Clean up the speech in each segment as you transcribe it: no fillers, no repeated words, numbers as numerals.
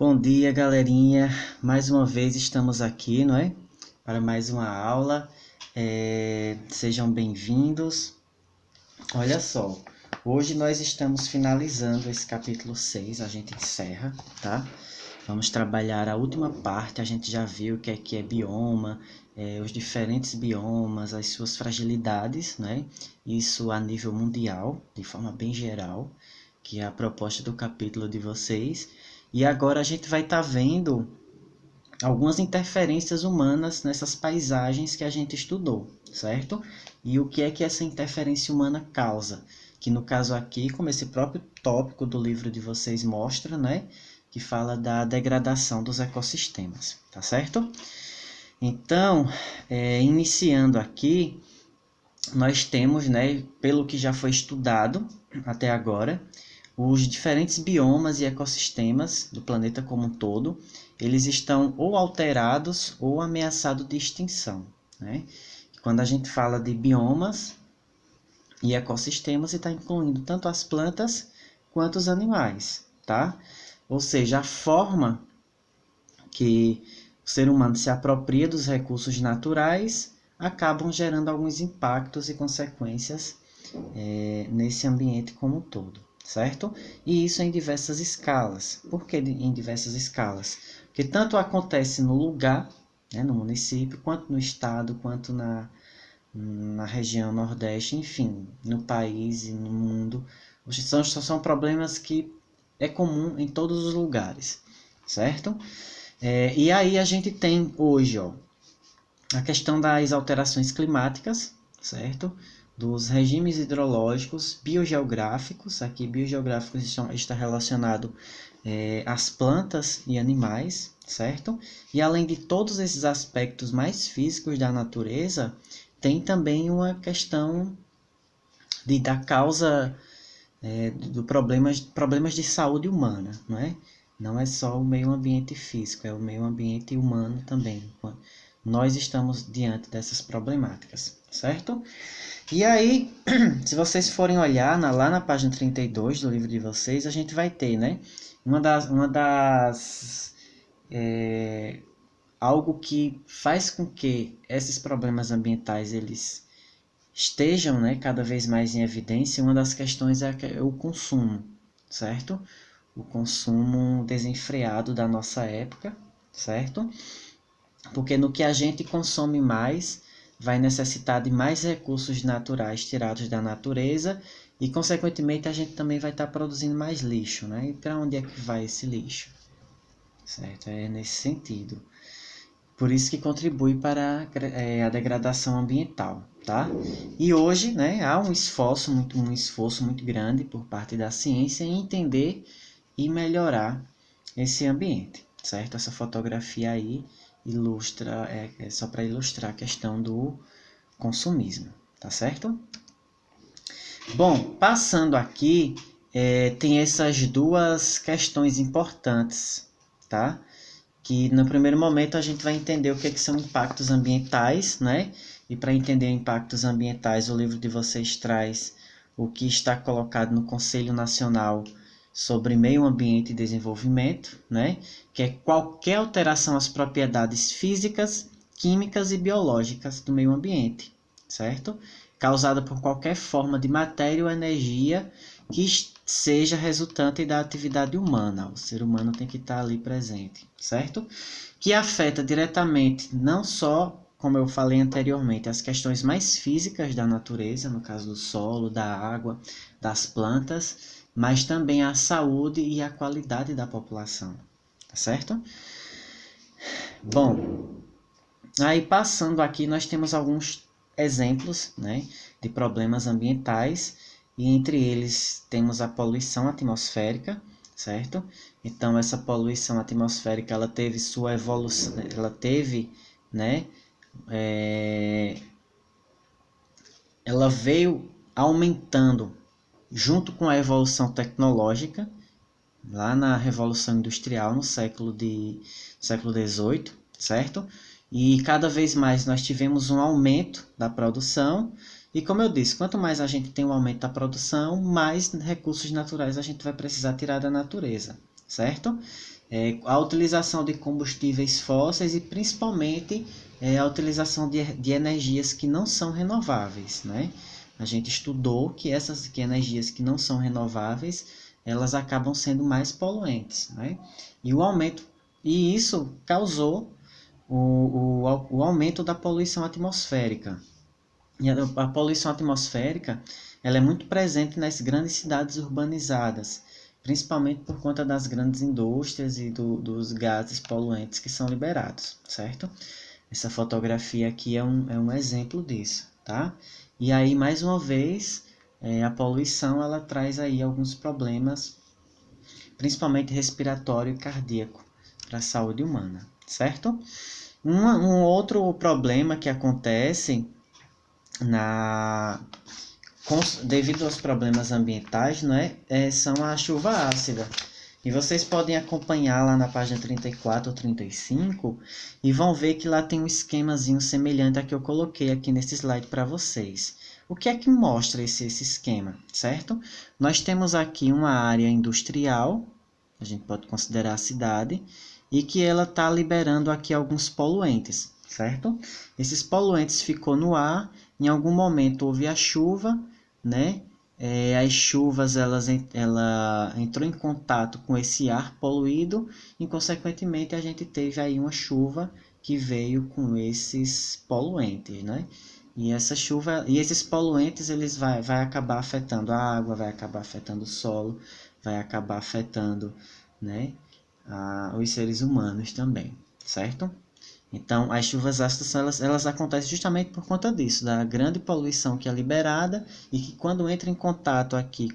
Bom dia, galerinha. Mais uma vez estamos aqui, não é? Para mais uma aula. Sejam bem-vindos. Olha só, hoje nós estamos finalizando esse capítulo 6, a gente encerra, tá? Vamos trabalhar a última parte, a gente já viu o que é bioma, os diferentes biomas, as suas fragilidades, né? Isso a nível mundial, de forma bem geral, que é a proposta do capítulo de vocês. E agora a gente vai estar vendo algumas interferências humanas nessas paisagens que a gente estudou, certo? E o que é que essa interferência humana causa? Que no caso aqui, como esse próprio tópico do livro de vocês mostra, né? Que fala da degradação dos ecossistemas, tá certo? Então, iniciando aqui, nós temos, né, pelo que já foi estudado até agora, os diferentes biomas e ecossistemas do planeta como um todo, eles estão ou alterados ou ameaçados de extinção, né? Quando a gente fala de biomas e ecossistemas, está incluindo tanto as plantas quanto os animais, tá? Ou seja, a forma que o ser humano se apropria dos recursos naturais acabam gerando alguns impactos e consequências nesse ambiente como um todo, certo? E isso em diversas escalas. Por que em diversas escalas? Porque tanto acontece no lugar, né, no município, quanto no estado, quanto na região nordeste, enfim, no país e no mundo. São problemas que é comum em todos os lugares, certo? E aí a gente tem hoje, ó, a questão das alterações climáticas, certo? Dos regimes hidrológicos, biogeográficos. Aqui, biogeográficos está relacionado às plantas e animais, certo? E além de todos esses aspectos mais físicos da natureza, tem também uma questão da causa do problemas de saúde humana, não é? Não é só o meio ambiente físico, é o meio ambiente humano também. Nós estamos diante dessas problemáticas, certo? E aí, se vocês forem olhar lá na página 32 do livro de vocês, a gente vai ter, né? Algo que faz com que esses problemas ambientais eles estejam, né, cada vez mais em evidência. Uma das questões é o consumo, certo? O consumo desenfreado da nossa época, certo? Porque no que a gente consome mais, vai necessitar de mais recursos naturais tirados da natureza e, consequentemente, a gente também vai estar produzindo mais lixo, né? E para onde é que vai esse lixo? Certo? É nesse sentido. Por isso que contribui para a degradação ambiental, tá? E hoje, né, há um esforço muito grande por parte da ciência em entender e melhorar esse ambiente, certo? Essa fotografia aí ilustra, é só para ilustrar a questão do consumismo, tá certo? Bom, passando aqui, tem essas duas questões importantes, tá? Que no primeiro momento a gente vai entender o que são impactos ambientais, né? E para entender impactos ambientais, o livro de vocês traz o que está colocado no Conselho Nacional sobre Meio Ambiente e Desenvolvimento, né? Que é qualquer alteração às propriedades físicas, químicas e biológicas do meio ambiente, certo? Causada por qualquer forma de matéria ou energia que seja resultante da atividade humana. O ser humano tem que estar ali presente, certo? Que afeta diretamente não só, como eu falei anteriormente, as questões mais físicas da natureza, no caso do solo, da água, das plantas, mas também a saúde e a qualidade da população, tá certo? Bom, aí passando aqui nós temos alguns exemplos, né, de problemas ambientais, e entre eles temos a poluição atmosférica, certo? Então essa poluição atmosférica ela teve sua evolução, né, ela veio aumentando junto com a evolução tecnológica, lá na Revolução Industrial, no século XVIII, certo? E cada vez mais nós tivemos um aumento da produção. E como eu disse, quanto mais a gente tem um aumento da produção, mais recursos naturais a gente vai precisar tirar da natureza, certo? A utilização de combustíveis fósseis e principalmente a utilização de energias que não são renováveis, né? A gente estudou que que energias que não são renováveis, elas acabam sendo mais poluentes, né? E isso causou o aumento da poluição atmosférica. E a poluição atmosférica, ela é muito presente nas grandes cidades urbanizadas, principalmente por conta das grandes indústrias e dos gases poluentes que são liberados, certo? Essa fotografia aqui é um exemplo disso, tá? E aí, mais uma vez, a poluição, ela traz aí alguns problemas, principalmente respiratório e cardíaco, para a saúde humana, certo? Um outro problema que acontece devido aos problemas ambientais, né, são a chuva ácida. E vocês podem acompanhar lá na página 34 ou 35 e vão ver que lá tem um esquemazinho semelhante a que eu coloquei aqui nesse slide para vocês. O que é que mostra esse esquema, certo? Nós temos aqui uma área industrial, a gente pode considerar a cidade, e que ela está liberando aqui alguns poluentes, certo? Esses poluentes ficou no ar, em algum momento houve a chuva, né? As chuvas ela entrou em contato com esse ar poluído e, consequentemente, a gente teve aí uma chuva que veio com esses poluentes, né? E essa chuva e esses poluentes eles vai acabar afetando a água, vai acabar afetando o solo, vai acabar afetando, né, os seres humanos também, certo? Então, as chuvas ácidas elas acontecem justamente por conta disso, da grande poluição que é liberada e que quando entra em contato aqui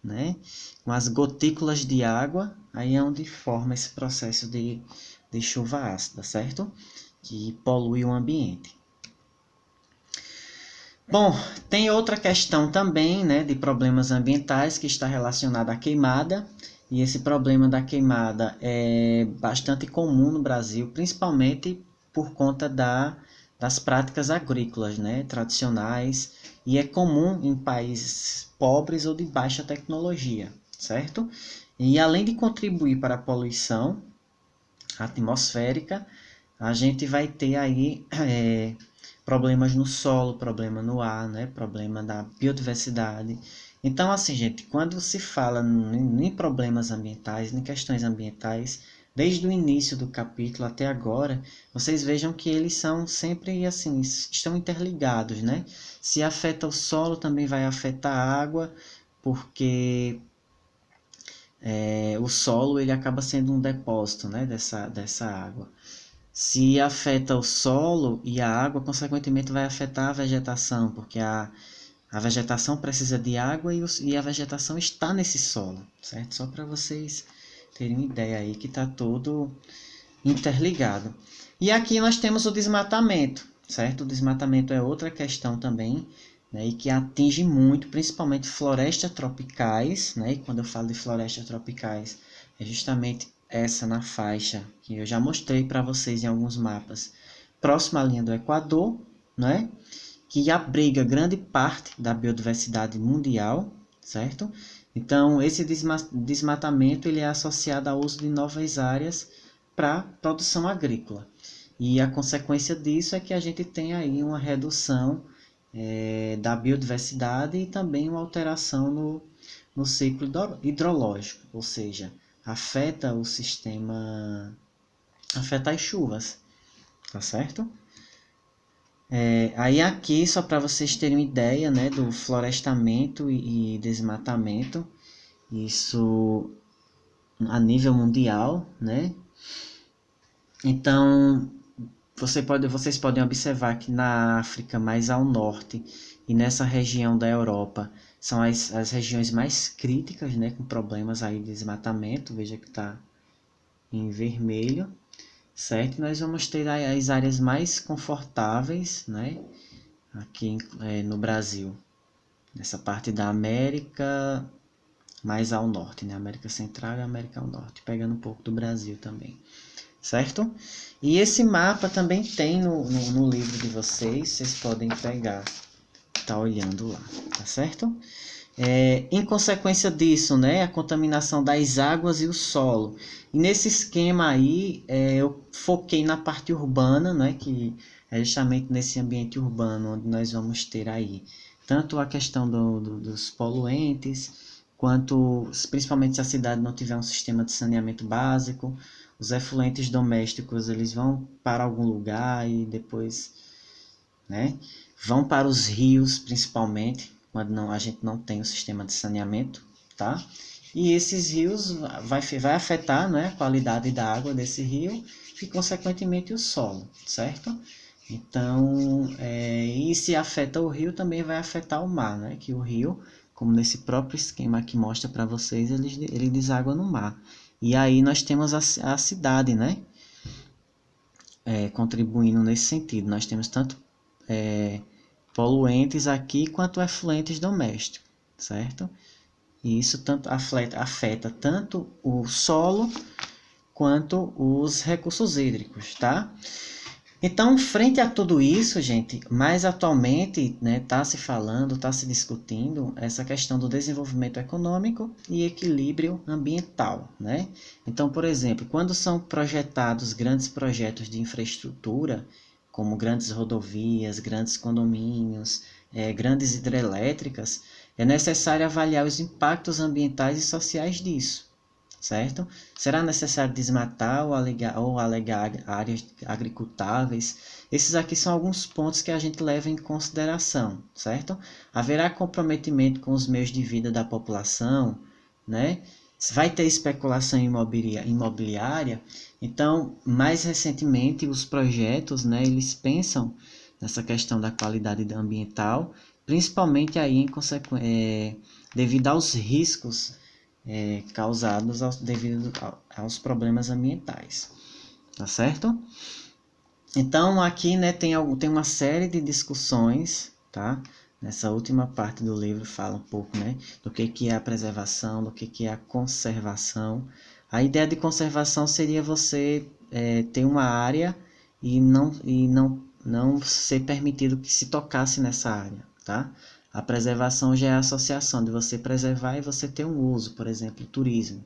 né, com as gotículas de água, aí é onde forma esse processo de chuva ácida, certo? Que polui o ambiente. Bom, tem outra questão também, né, de problemas ambientais que está relacionada à queimada. E esse problema da queimada é bastante comum no Brasil, principalmente por conta das práticas agrícolas, né, tradicionais, e é comum em países pobres ou de baixa tecnologia, certo? E além de contribuir para a poluição atmosférica, a gente vai ter aí problemas no solo, problema no ar, né, problema da biodiversidade. Então, assim, gente, quando se fala em problemas ambientais, em questões ambientais, desde o início do capítulo até agora, vocês vejam que eles são sempre, assim, estão interligados, né? Se afeta o solo, também vai afetar a água, porque o solo ele acaba sendo um depósito, né, dessa água. Se afeta o solo e a água, consequentemente vai afetar a vegetação, porque a vegetação precisa de água e a vegetação está nesse solo, certo? Só para vocês terem uma ideia aí que está tudo interligado. E aqui nós temos o desmatamento, certo? O desmatamento é outra questão também, né, e que atinge muito, principalmente florestas tropicais, né? E quando eu falo de florestas tropicais, é justamente essa na faixa que eu já mostrei para vocês em alguns mapas, próxima à linha do Equador, né? Que abriga grande parte da biodiversidade mundial, certo? Então, esse desmatamento ele é associado ao uso de novas áreas para produção agrícola. E a consequência disso é que a gente tem aí uma redução da biodiversidade e também uma alteração no ciclo hidrológico, ou seja, afeta o sistema, afeta as chuvas, tá certo? Aí aqui, só para vocês terem uma ideia, né, do florestamento e desmatamento, isso a nível mundial, né? Então, vocês podem observar que na África, mais ao norte, e nessa região da Europa, são as regiões mais críticas, né, com problemas aí de desmatamento, veja que está em vermelho, certo? Nós vamos ter as áreas mais confortáveis, né, aqui no Brasil, nessa parte da América mais ao norte, né? América Central e América ao Norte, pegando um pouco do Brasil também, certo? E esse mapa também tem no livro de vocês podem pegar, tá olhando lá, tá certo? Em consequência disso, né, a contaminação das águas e o solo. E nesse esquema aí, eu foquei na parte urbana, né, que é justamente nesse ambiente urbano onde nós vamos ter aí tanto a questão dos poluentes, quanto, principalmente se a cidade não tiver um sistema de saneamento básico, os efluentes domésticos eles vão para algum lugar e depois, né, vão para os rios, principalmente, quando não, a gente não tem o sistema de saneamento, tá? E esses rios vai afetar, né, a qualidade da água desse rio e, consequentemente, o solo, certo? Então, e se afeta o rio, também vai afetar o mar, né? Que o rio, como nesse próprio esquema que mostra para vocês, ele deságua no mar. E aí nós temos a cidade, né? Contribuindo nesse sentido. Nós temos tanto poluentes aqui quanto efluentes domésticos, certo? E isso tanto afeta tanto o solo quanto os recursos hídricos, tá? Então, frente a tudo isso, gente, mais atualmente, né, está se falando, está se discutindo essa questão do desenvolvimento econômico e equilíbrio ambiental, né? Então, por exemplo, quando são projetados grandes projetos de infraestrutura, como grandes rodovias, grandes condomínios, grandes hidrelétricas, é necessário avaliar os impactos ambientais e sociais disso, certo? Será necessário desmatar ou alegar áreas agricultáveis? Esses aqui são alguns pontos que a gente leva em consideração, certo? Haverá comprometimento com os meios de vida da população, né? Vai ter especulação imobiliária? Então, mais recentemente, os projetos, né, eles pensam nessa questão da qualidade ambiental, principalmente aí devido aos riscos causados devido aos problemas ambientais, tá certo? Então aqui, né, tem uma série de discussões, tá? Nessa última parte do livro fala um pouco, né, do que é a preservação, do que é a conservação. A ideia de conservação seria você ter uma área e não ser permitido que se tocasse nessa área, tá? A preservação já é a associação de você preservar e você ter um uso, por exemplo, turismo.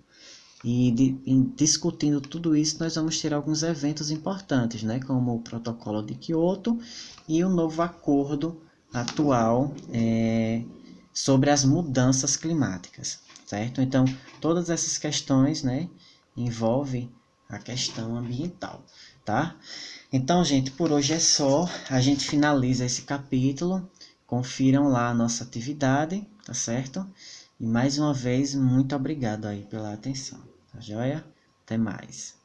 E discutindo tudo isso, nós vamos ter alguns eventos importantes, né, como o Protocolo de Kyoto e o novo acordo atual sobre as mudanças climáticas, certo? Então, todas essas questões, né, envolvem a questão ambiental, tá? Então, gente, por hoje é só. A gente finaliza esse capítulo. Confiram lá a nossa atividade, tá certo? E mais uma vez, muito obrigado aí pela atenção, tá joia? Até mais.